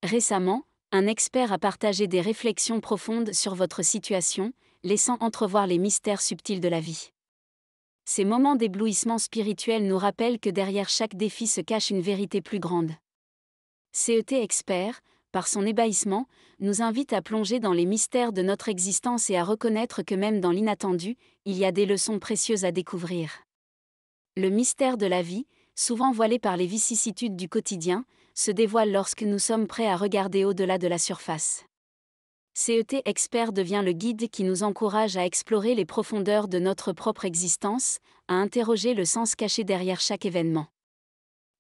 Récemment, un expert a partagé des réflexions profondes sur votre situation, laissant entrevoir les mystères subtils de la vie. Ces moments d'éblouissement spirituel nous rappellent que derrière chaque défi se cache une vérité plus grande. CET Expert, par son ébahissement, nous invite à plonger dans les mystères de notre existence et à reconnaître que même dans l'inattendu, il y a des leçons précieuses à découvrir. Le mystère de la vie, souvent voilé par les vicissitudes du quotidien, se dévoile lorsque nous sommes prêts à regarder au-delà de la surface. CET Expert devient le guide qui nous encourage à explorer les profondeurs de notre propre existence, à interroger le sens caché derrière chaque événement.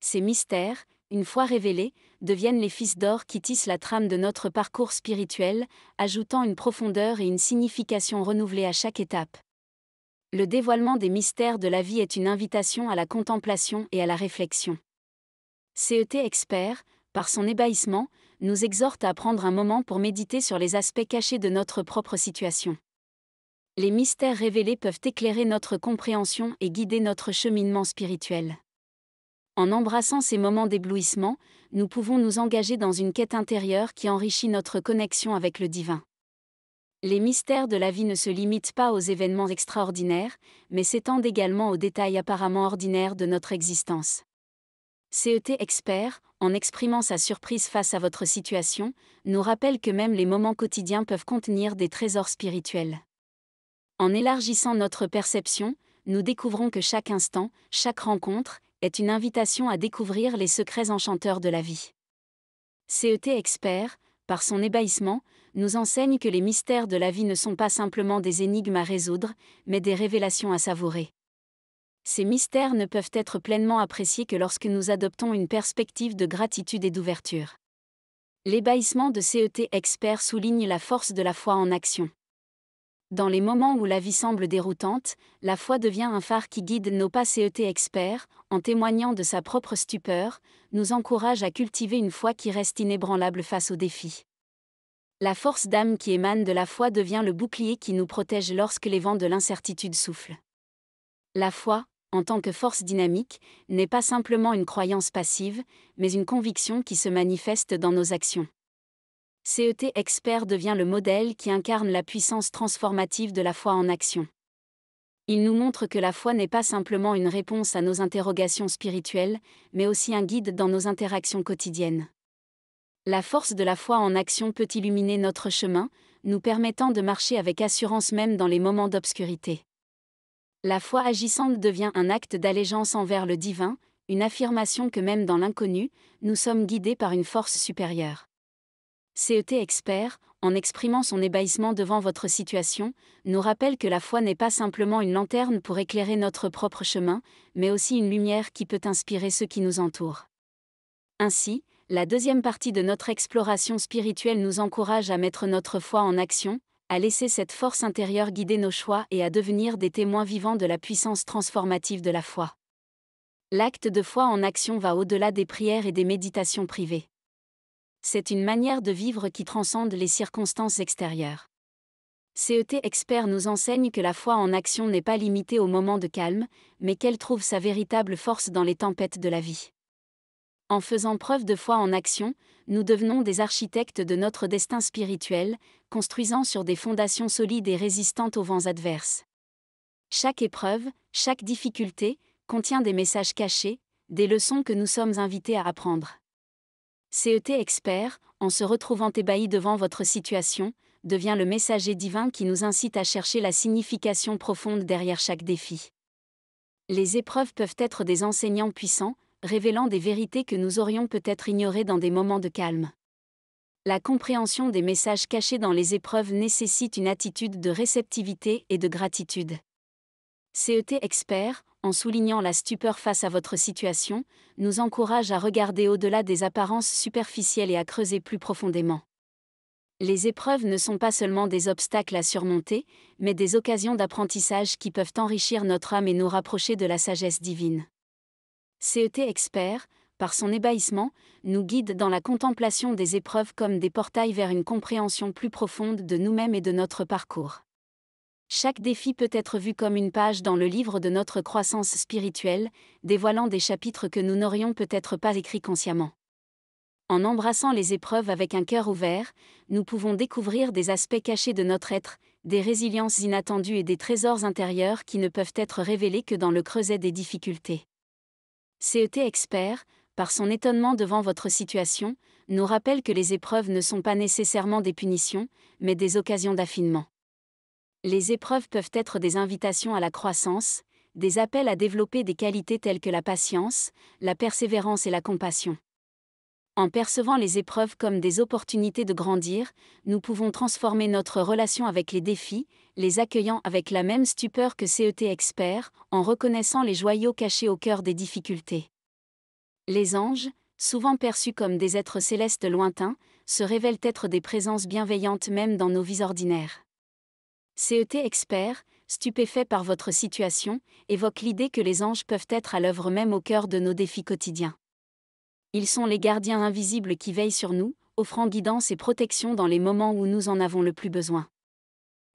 Ces mystères, une fois révélés, deviennent les fils d'or qui tissent la trame de notre parcours spirituel, ajoutant une profondeur et une signification renouvelée à chaque étape. Le dévoilement des mystères de la vie est une invitation à la contemplation et à la réflexion. CET Expert, par son ébahissement, nous exhorte à prendre un moment pour méditer sur les aspects cachés de notre propre situation. Les mystères révélés peuvent éclairer notre compréhension et guider notre cheminement spirituel. En embrassant ces moments d'éblouissement, nous pouvons nous engager dans une quête intérieure qui enrichit notre connexion avec le divin. Les mystères de la vie ne se limitent pas aux événements extraordinaires, mais s'étendent également aux détails apparemment ordinaires de notre existence. CET Expert, en exprimant sa surprise face à votre situation, nous rappelle que même les moments quotidiens peuvent contenir des trésors spirituels. En élargissant notre perception, nous découvrons que chaque instant, chaque rencontre, est une invitation à découvrir les secrets enchanteurs de la vie. CET Expert, par son ébahissement, nous enseigne que les mystères de la vie ne sont pas simplement des énigmes à résoudre, mais des révélations à savourer. Ces mystères ne peuvent être pleinement appréciés que lorsque nous adoptons une perspective de gratitude et d'ouverture. L'ébahissement de CET Expert souligne la force de la foi en action. Dans les moments où la vie semble déroutante, la foi devient un phare qui guide nos pas. CET Expert, en témoignant de sa propre stupeur, nous encourage à cultiver une foi qui reste inébranlable face aux défis. La force d'âme qui émane de la foi devient le bouclier qui nous protège lorsque les vents de l'incertitude soufflent. La foi, en tant que force dynamique, n'est pas simplement une croyance passive, mais une conviction qui se manifeste dans nos actions. CET Expert devient le modèle qui incarne la puissance transformative de la foi en action. Il nous montre que la foi n'est pas simplement une réponse à nos interrogations spirituelles, mais aussi un guide dans nos interactions quotidiennes. La force de la foi en action peut illuminer notre chemin, nous permettant de marcher avec assurance même dans les moments d'obscurité. La foi agissante devient un acte d'allégeance envers le divin, une affirmation que même dans l'inconnu, nous sommes guidés par une force supérieure. CET Expert, en exprimant son ébahissement devant votre situation, nous rappelle que la foi n'est pas simplement une lanterne pour éclairer notre propre chemin, mais aussi une lumière qui peut inspirer ceux qui nous entourent. Ainsi, la deuxième partie de notre exploration spirituelle nous encourage à mettre notre foi en action, à laisser cette force intérieure guider nos choix et à devenir des témoins vivants de la puissance transformative de la foi. L'acte de foi en action va au-delà des prières et des méditations privées. C'est une manière de vivre qui transcende les circonstances extérieures. CET Expert nous enseigne que la foi en action n'est pas limitée aux moments de calme, mais qu'elle trouve sa véritable force dans les tempêtes de la vie. En faisant preuve de foi en action, nous devenons des architectes de notre destin spirituel, construisant sur des fondations solides et résistantes aux vents adverses. Chaque épreuve, chaque difficulté, contient des messages cachés, des leçons que nous sommes invités à apprendre. CET Expert, en se retrouvant ébahi devant votre situation, devient le messager divin qui nous incite à chercher la signification profonde derrière chaque défi. Les épreuves peuvent être des enseignants puissants, révélant des vérités que nous aurions peut-être ignorées dans des moments de calme. La compréhension des messages cachés dans les épreuves nécessite une attitude de réceptivité et de gratitude. CET Expert, en soulignant la stupeur face à votre situation, nous encourage à regarder au-delà des apparences superficielles et à creuser plus profondément. Les épreuves ne sont pas seulement des obstacles à surmonter, mais des occasions d'apprentissage qui peuvent enrichir notre âme et nous rapprocher de la sagesse divine. CET Expert, par son ébahissement, nous guide dans la contemplation des épreuves comme des portails vers une compréhension plus profonde de nous-mêmes et de notre parcours. Chaque défi peut être vu comme une page dans le livre de notre croissance spirituelle, dévoilant des chapitres que nous n'aurions peut-être pas écrits consciemment. En embrassant les épreuves avec un cœur ouvert, nous pouvons découvrir des aspects cachés de notre être, des résiliences inattendues et des trésors intérieurs qui ne peuvent être révélés que dans le creuset des difficultés. CET Expert, par son étonnement devant votre situation, nous rappelle que les épreuves ne sont pas nécessairement des punitions, mais des occasions d'affinement. Les épreuves peuvent être des invitations à la croissance, des appels à développer des qualités telles que la patience, la persévérance et la compassion. En percevant les épreuves comme des opportunités de grandir, nous pouvons transformer notre relation avec les défis, les accueillant avec la même stupeur que CET Expert, en reconnaissant les joyaux cachés au cœur des difficultés. Les anges, souvent perçus comme des êtres célestes lointains, se révèlent être des présences bienveillantes même dans nos vies ordinaires. CET Expert, stupéfait par votre situation, évoque l'idée que les anges peuvent être à l'œuvre même au cœur de nos défis quotidiens. Ils sont les gardiens invisibles qui veillent sur nous, offrant guidance et protection dans les moments où nous en avons le plus besoin.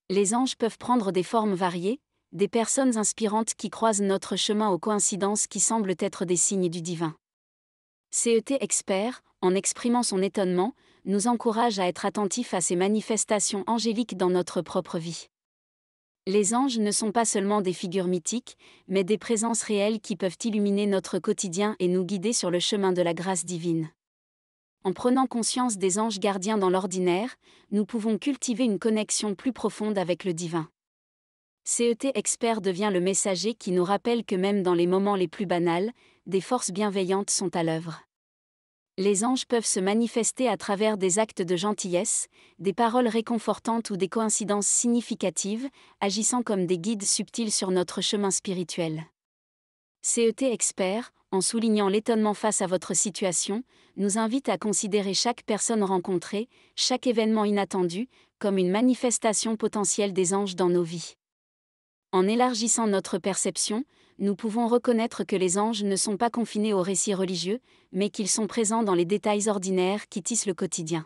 Les anges peuvent prendre des formes variées, des personnes inspirantes qui croisent notre chemin aux coïncidences qui semblent être des signes du divin. CET Expert, en exprimant son étonnement, nous encourage à être attentifs à ces manifestations angéliques dans notre propre vie. Les anges ne sont pas seulement des figures mythiques, mais des présences réelles qui peuvent illuminer notre quotidien et nous guider sur le chemin de la grâce divine. En prenant conscience des anges gardiens dans l'ordinaire, nous pouvons cultiver une connexion plus profonde avec le divin. CET Expert devient le messager qui nous rappelle que même dans les moments les plus banals, des forces bienveillantes sont à l'œuvre. Les anges peuvent se manifester à travers des actes de gentillesse, des paroles réconfortantes ou des coïncidences significatives, agissant comme des guides subtils sur notre chemin spirituel. CET Expert, en soulignant l'étonnement face à votre situation, nous invite à considérer chaque personne rencontrée, chaque événement inattendu, comme une manifestation potentielle des anges dans nos vies. En élargissant notre perception, nous pouvons reconnaître que les anges ne sont pas confinés aux récits religieux, mais qu'ils sont présents dans les détails ordinaires qui tissent le quotidien.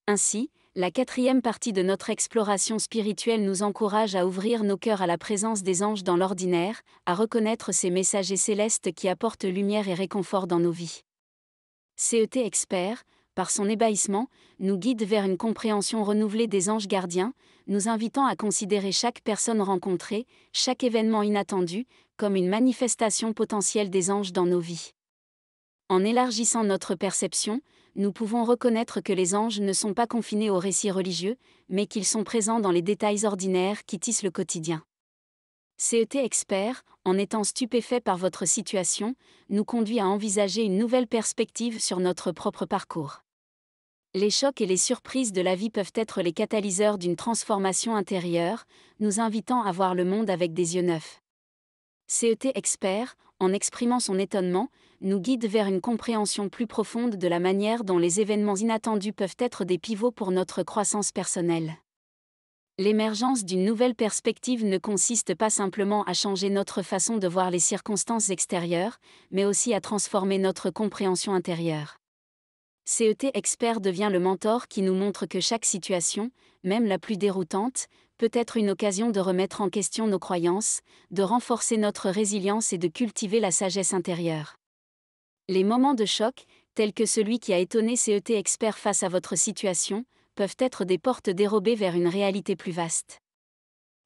Ainsi, la 4e partie de notre exploration spirituelle nous encourage à ouvrir nos cœurs à la présence des anges dans l'ordinaire, à reconnaître ces messagers célestes qui apportent lumière et réconfort dans nos vies. CET Expert, par son ébahissement, nous guide vers une compréhension renouvelée des anges gardiens, nous invitant à considérer chaque personne rencontrée, chaque événement inattendu, comme une manifestation potentielle des anges dans nos vies. En élargissant notre perception, nous pouvons reconnaître que les anges ne sont pas confinés aux récits religieux, mais qu'ils sont présents dans les détails ordinaires qui tissent le quotidien. CET Expert, en étant stupéfait par votre situation, nous conduit à envisager une nouvelle perspective sur notre propre parcours. Les chocs et les surprises de la vie peuvent être les catalyseurs d'une transformation intérieure, nous invitant à voir le monde avec des yeux neufs. CET Expert, en exprimant son étonnement, nous guide vers une compréhension plus profonde de la manière dont les événements inattendus peuvent être des pivots pour notre croissance personnelle. L'émergence d'une nouvelle perspective ne consiste pas simplement à changer notre façon de voir les circonstances extérieures, mais aussi à transformer notre compréhension intérieure. CET Expert devient le mentor qui nous montre que chaque situation, même la plus déroutante, peut être une occasion de remettre en question nos croyances, de renforcer notre résilience et de cultiver la sagesse intérieure. Les moments de choc, tels que celui qui a étonné CET Expert face à votre situation, peuvent être des portes dérobées vers une réalité plus vaste.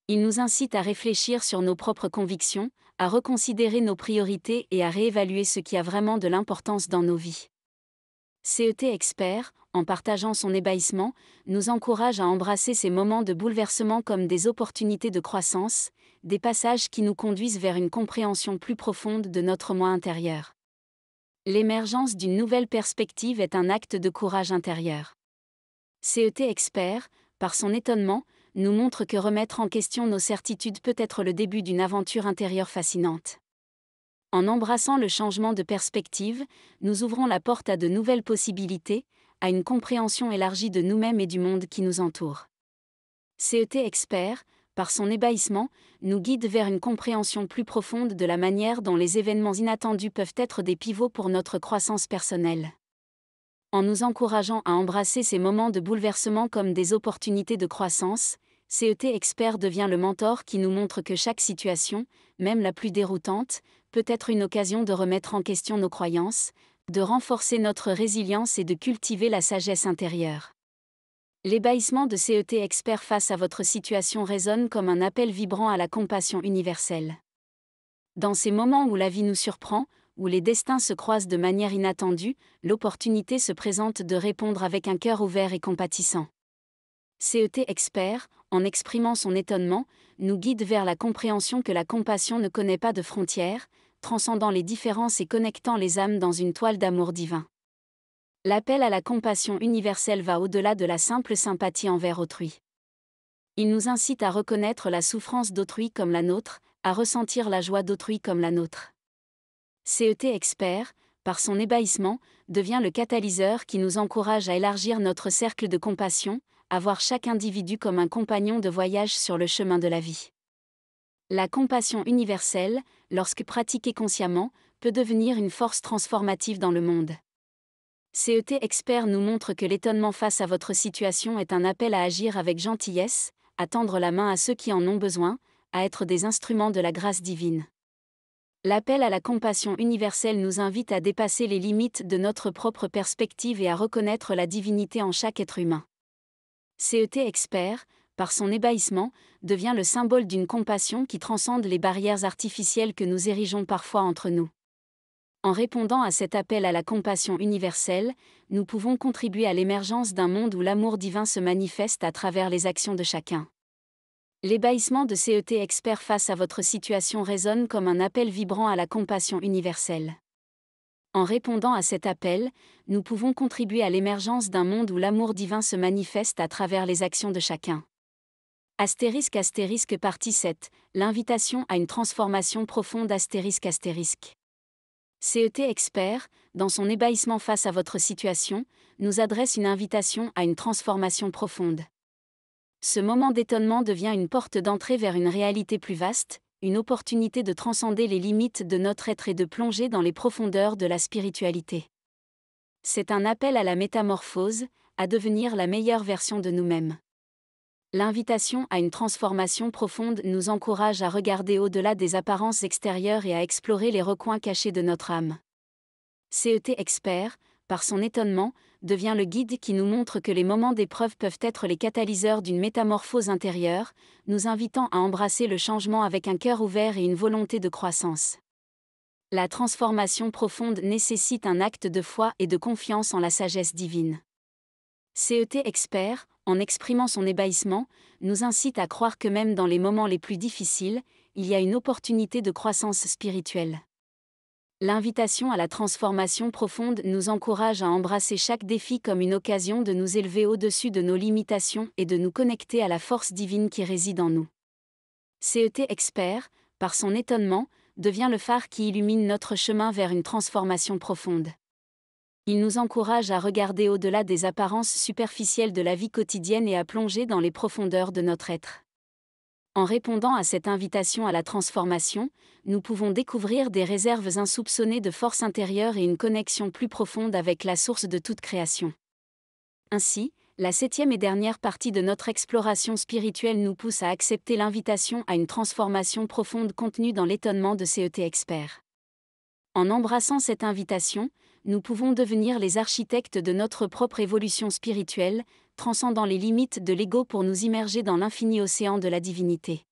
Ils nous incitent à réfléchir sur nos propres convictions, à reconsidérer nos priorités et à réévaluer ce qui a vraiment de l'importance dans nos vies. CET Expert, en partageant son ébahissement, nous encourage à embrasser ces moments de bouleversement comme des opportunités de croissance, des passages qui nous conduisent vers une compréhension plus profonde de notre moi intérieur. L'émergence d'une nouvelle perspective est un acte de courage intérieur. CET Expert, par son étonnement, nous montre que remettre en question nos certitudes peut être le début d'une aventure intérieure fascinante. En embrassant le changement de perspective, nous ouvrons la porte à de nouvelles possibilités, à une compréhension élargie de nous-mêmes et du monde qui nous entoure. CET Expert, par son ébahissement, nous guide vers une compréhension plus profonde de la manière dont les événements inattendus peuvent être des pivots pour notre croissance personnelle. En nous encourageant à embrasser ces moments de bouleversement comme des opportunités de croissance, CET Expert devient le mentor qui nous montre que chaque situation, même la plus déroutante, peut être une occasion de remettre en question nos croyances, de renforcer notre résilience et de cultiver la sagesse intérieure. L'ébahissement de CET Expert face à votre situation résonne comme un appel vibrant à la compassion universelle. Dans ces moments où la vie nous surprend, où les destins se croisent de manière inattendue, l'opportunité se présente de répondre avec un cœur ouvert et compatissant. CET Expert, en exprimant son étonnement, nous guide vers la compréhension que la compassion ne connaît pas de frontières, transcendant les différences et connectant les âmes dans une toile d'amour divin. L'appel à la compassion universelle va au-delà de la simple sympathie envers autrui. Il nous incite à reconnaître la souffrance d'autrui comme la nôtre, à ressentir la joie d'autrui comme la nôtre. CET Expert, par son ébahissement, devient le catalyseur qui nous encourage à élargir notre cercle de compassion, à voir chaque individu comme un compagnon de voyage sur le chemin de la vie. La compassion universelle, lorsque pratiquée consciemment, peut devenir une force transformative dans le monde. CET Expert nous montre que l'étonnement face à votre situation est un appel à agir avec gentillesse, à tendre la main à ceux qui en ont besoin, à être des instruments de la grâce divine. L'appel à la compassion universelle nous invite à dépasser les limites de notre propre perspective et à reconnaître la divinité en chaque être humain. CET Expert, par son ébahissement, devient le symbole d'une compassion qui transcende les barrières artificielles que nous érigeons parfois entre nous. En répondant à cet appel à la compassion universelle, nous pouvons contribuer à l'émergence d'un monde où l'amour divin se manifeste à travers les actions de chacun. L'ébahissement de CET Expert face à votre situation résonne comme un appel vibrant à la compassion universelle. En répondant à cet appel, nous pouvons contribuer à l'émergence d'un monde où l'amour divin se manifeste à travers les actions de chacun. ** partie 7. L'invitation à une transformation profonde **. CET Expert, dans son ébahissement face à votre situation, nous adresse une invitation à une transformation profonde. Ce moment d'étonnement devient une porte d'entrée vers une réalité plus vaste, une opportunité de transcender les limites de notre être et de plonger dans les profondeurs de la spiritualité. C'est un appel à la métamorphose, à devenir la meilleure version de nous-mêmes. L'invitation à une transformation profonde nous encourage à regarder au-delà des apparences extérieures et à explorer les recoins cachés de notre âme. CET Expert, par son étonnement, devient le guide qui nous montre que les moments d'épreuve peuvent être les catalyseurs d'une métamorphose intérieure, nous invitant à embrasser le changement avec un cœur ouvert et une volonté de croissance. La transformation profonde nécessite un acte de foi et de confiance en la sagesse divine. CET Expert, en exprimant son ébahissement, nous incite à croire que même dans les moments les plus difficiles, il y a une opportunité de croissance spirituelle. L'invitation à la transformation profonde nous encourage à embrasser chaque défi comme une occasion de nous élever au-dessus de nos limitations et de nous connecter à la force divine qui réside en nous. CET Expert, par son étonnement, devient le phare qui illumine notre chemin vers une transformation profonde. Il nous encourage à regarder au-delà des apparences superficielles de la vie quotidienne et à plonger dans les profondeurs de notre être. En répondant à cette invitation à la transformation, nous pouvons découvrir des réserves insoupçonnées de force intérieure et une connexion plus profonde avec la source de toute création. Ainsi, la 7e et dernière partie de notre exploration spirituelle nous pousse à accepter l'invitation à une transformation profonde contenue dans l'étonnement de CET Expert. En embrassant cette invitation, nous pouvons devenir les architectes de notre propre évolution spirituelle, transcendant les limites de l'ego pour nous immerger dans l'infini océan de la divinité.